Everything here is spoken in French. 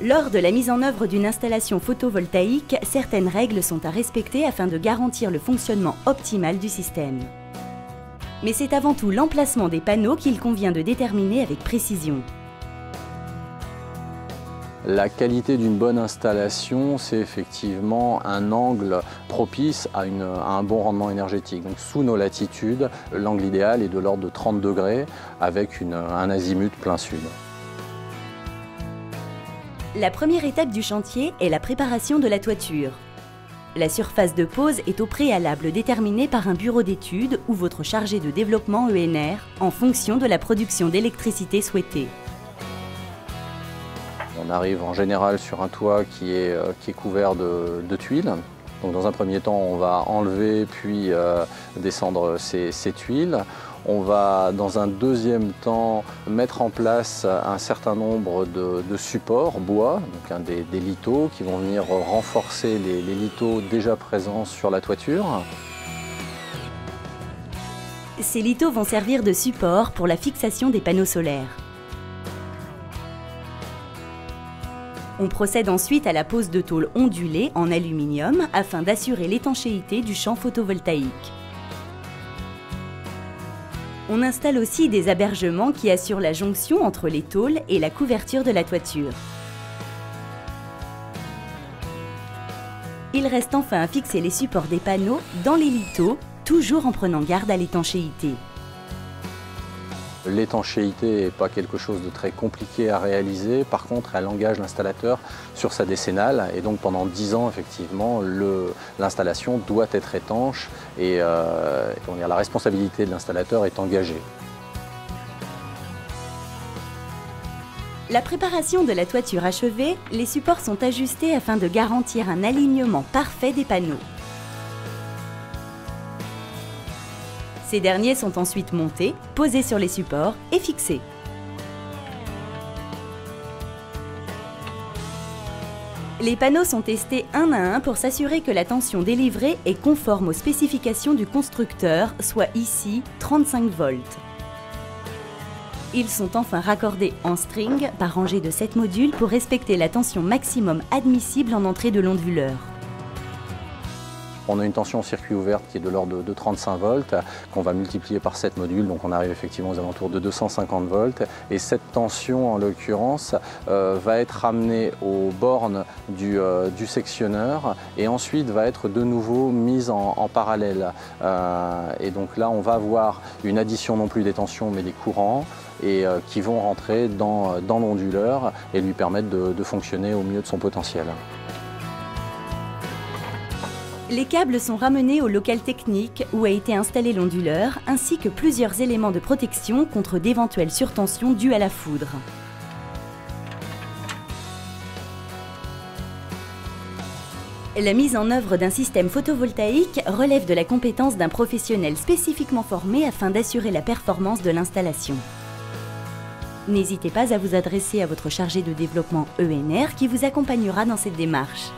Lors de la mise en œuvre d'une installation photovoltaïque, certaines règles sont à respecter afin de garantir le fonctionnement optimal du système. Mais c'est avant tout l'emplacement des panneaux qu'il convient de déterminer avec précision. La qualité d'une bonne installation, c'est effectivement un angle propice à un bon rendement énergétique. Donc, sous nos latitudes, l'angle idéal est de l'ordre de 30 degrés avec un azimut plein sud. La première étape du chantier est la préparation de la toiture. La surface de pose est au préalable déterminée par un bureau d'études ou votre chargé de développement ENR en fonction de la production d'électricité souhaitée. On arrive en général sur un toit qui est couvert de tuiles. Donc dans un premier temps, on va enlever puis descendre ces tuiles. On va dans un deuxième temps mettre en place un certain nombre de supports bois, donc des lithos qui vont venir renforcer les lithos déjà présents sur la toiture. Ces lithos vont servir de support pour la fixation des panneaux solaires. On procède ensuite à la pose de tôles ondulées en aluminium afin d'assurer l'étanchéité du champ photovoltaïque. On installe aussi des abergements qui assurent la jonction entre les tôles et la couverture de la toiture. Il reste enfin à fixer les supports des panneaux dans les lithos, toujours en prenant garde à l'étanchéité. L'étanchéité n'est pas quelque chose de très compliqué à réaliser, par contre elle engage l'installateur sur sa décennale et donc pendant 10 ans effectivement l'installation doit être étanche et la responsabilité de l'installateur est engagée. La préparation de la toiture achevée, les supports sont ajustés afin de garantir un alignement parfait des panneaux. Ces derniers sont ensuite montés, posés sur les supports et fixés. Les panneaux sont testés un à un pour s'assurer que la tension délivrée est conforme aux spécifications du constructeur, soit ici 35 volts. Ils sont enfin raccordés en string par rangée de 7 modules pour respecter la tension maximum admissible en entrée de l'onduleur. On a une tension au circuit ouverte qui est de l'ordre de 35 volts, qu'on va multiplier par 7 modules, donc on arrive effectivement aux alentours de 250 volts. Et cette tension, en l'occurrence, va être ramenée aux bornes du sectionneur et ensuite va être de nouveau mise en parallèle. Et donc là, on va avoir une addition non plus des tensions, mais des courants, et qui vont rentrer dans l'onduleur et lui permettre de fonctionner au mieux de son potentiel. Les câbles sont ramenés au local technique où a été installé l'onduleur, ainsi que plusieurs éléments de protection contre d'éventuelles surtensions dues à la foudre. La mise en œuvre d'un système photovoltaïque relève de la compétence d'un professionnel spécifiquement formé afin d'assurer la performance de l'installation. N'hésitez pas à vous adresser à votre chargé de développement ENR qui vous accompagnera dans cette démarche.